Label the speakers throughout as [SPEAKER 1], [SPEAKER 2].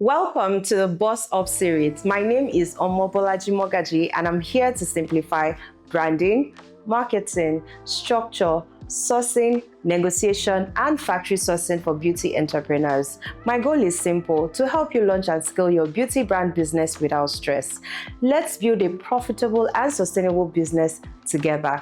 [SPEAKER 1] Welcome to the Boss Up series. My name is Omobolaji Mogaji and I'm here to simplify branding, marketing, structure, sourcing, negotiation, and factory sourcing for beauty entrepreneurs. My goal is simple: to help you launch and scale your beauty brand business without stress. Let's build a profitable and sustainable business together.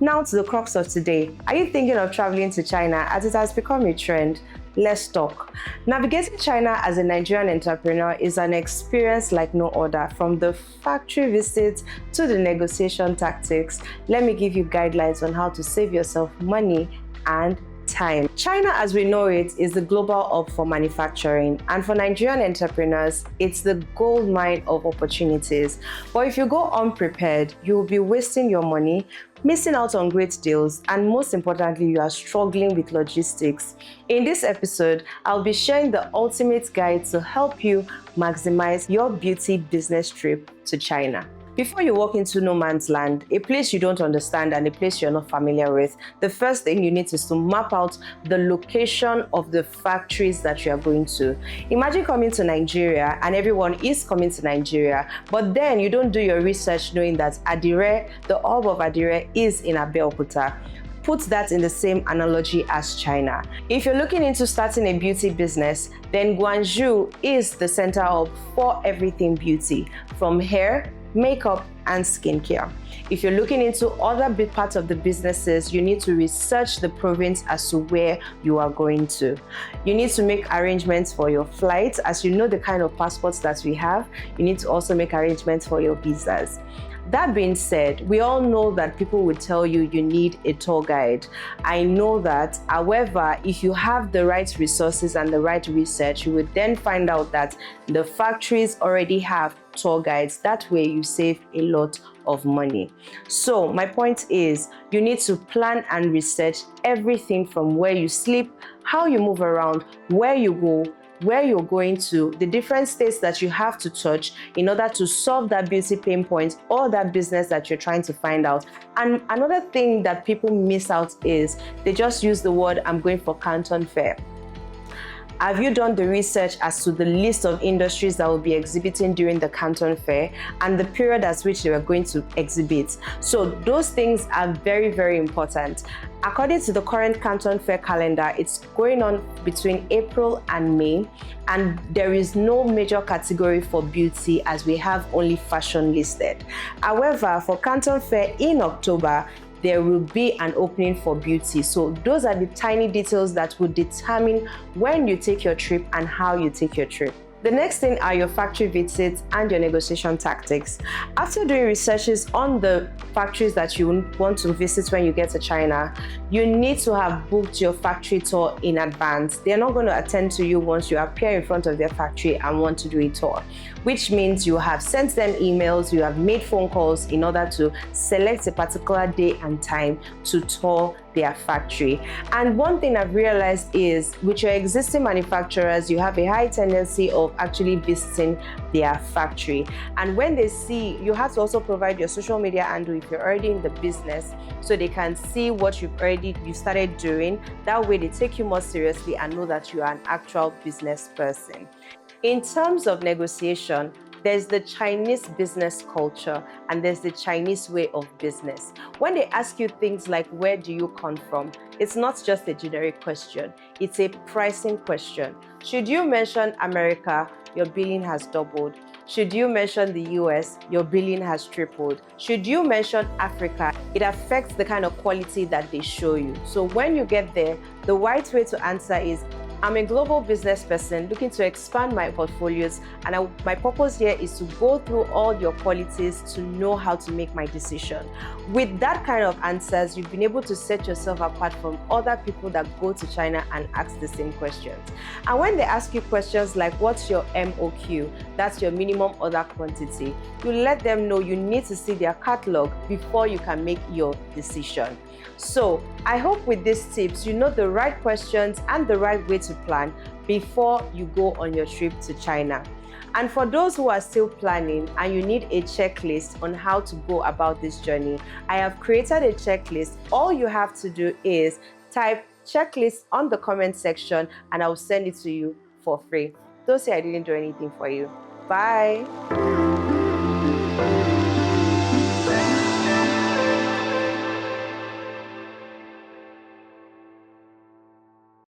[SPEAKER 1] Now to the crux of today. Are you thinking of traveling to China as it has become a trend? Let's talk. Navigating China as a Nigerian entrepreneur is an experience like no other. From the factory visits to the negotiation tactics, let me give you guidelines on how to save yourself money and time. China, as we know it, is the global hub for manufacturing, and for Nigerian entrepreneurs, it's the gold mine of opportunities. But if you go unprepared, you will be wasting your money, missing out on great deals, and most importantly, you are struggling with logistics. In this episode, I'll be sharing the ultimate guide to help you maximize your beauty business trip to China. Before you walk into no man's land, a place you don't understand and a place you're not familiar with, the first thing you need is to map out the location of the factories that you are going to. Imagine coming to Nigeria and everyone is coming to Nigeria, but then you don't do your research knowing that Adire, the hub of Adire, is in Abeokuta. Put that in the same analogy as China. If you're looking into starting a beauty business, then Guangzhou is the center hub for everything beauty, from hair, makeup, and skincare. If you're looking into other big parts of the businesses, you need to research the province as to where you are going to. You need to make arrangements for your flights, as you know the kind of passports that we have. You need to also make arrangements for your visas. That being said, we all know that people will tell you you need a tour guide. I know that. However, if you have the right resources and the right research, you would then find out that the factories already have tour guides. That way you save a lot of money. So my point is, you need to plan and research everything from where you sleep, how you move around, where you go, where you're going to, the different states that you have to touch in order to solve that beauty pain point or that business that you're trying to find out. And another thing that people miss out is they just use the word, I'm going for Canton Fair. Have you done the research as to the list of industries that will be exhibiting during the Canton Fair and the period at which they were going to exhibit? So those things are very, very important. According to the current Canton Fair calendar, it's going on between April and May, and there is no major category for beauty as we have only fashion listed. However, for Canton Fair in October, there will be an opening for beauty. So those are the tiny details that will determine when you take your trip and how you take your trip. The next thing are your factory visits and your negotiation tactics. After doing researches on the factories that you want to visit when you get to China, you need to have booked your factory tour in advance. They're not going to attend to you once you appear in front of their factory and want to do a tour, which means you have sent them emails, you have made phone calls in order to select a particular day and time to tour their factory. And one thing I've realized is with your existing manufacturers, you have a high tendency of actually visiting their factory. And when they see, you have to also provide your social media handle if you're already in the business, so they can see what you started doing. That way they take you more seriously and know that you are an actual business person. In terms of negotiation, there's the Chinese business culture and there's the Chinese way of business. When they ask you things like, where do you come from? It's not just a generic question, it's a pricing question. Should you mention America, your billing has doubled. Should you mention the US, your billing has tripled. Should you mention Africa, it affects the kind of quality that they show you. So when you get there, the right way to answer is, I'm a global business person looking to expand my portfolios, and my purpose here is to go through all your qualities to know how to make my decision. With that kind of answers, you've been able to set yourself apart from other people that go to China and ask the same questions. And when they ask you questions like, what's your MOQ? That's your minimum order quantity. You let them know you need to see their catalog before you can make your decision. So I hope with these tips, you know the right questions and the right way to plan before you go on your trip to China. And for those who are still planning and you need a checklist on how to go about this journey, I have created a checklist. All you have to do is type checklist on the comment section and I'll send it to you for free. Don't say I didn't do anything for you. Bye.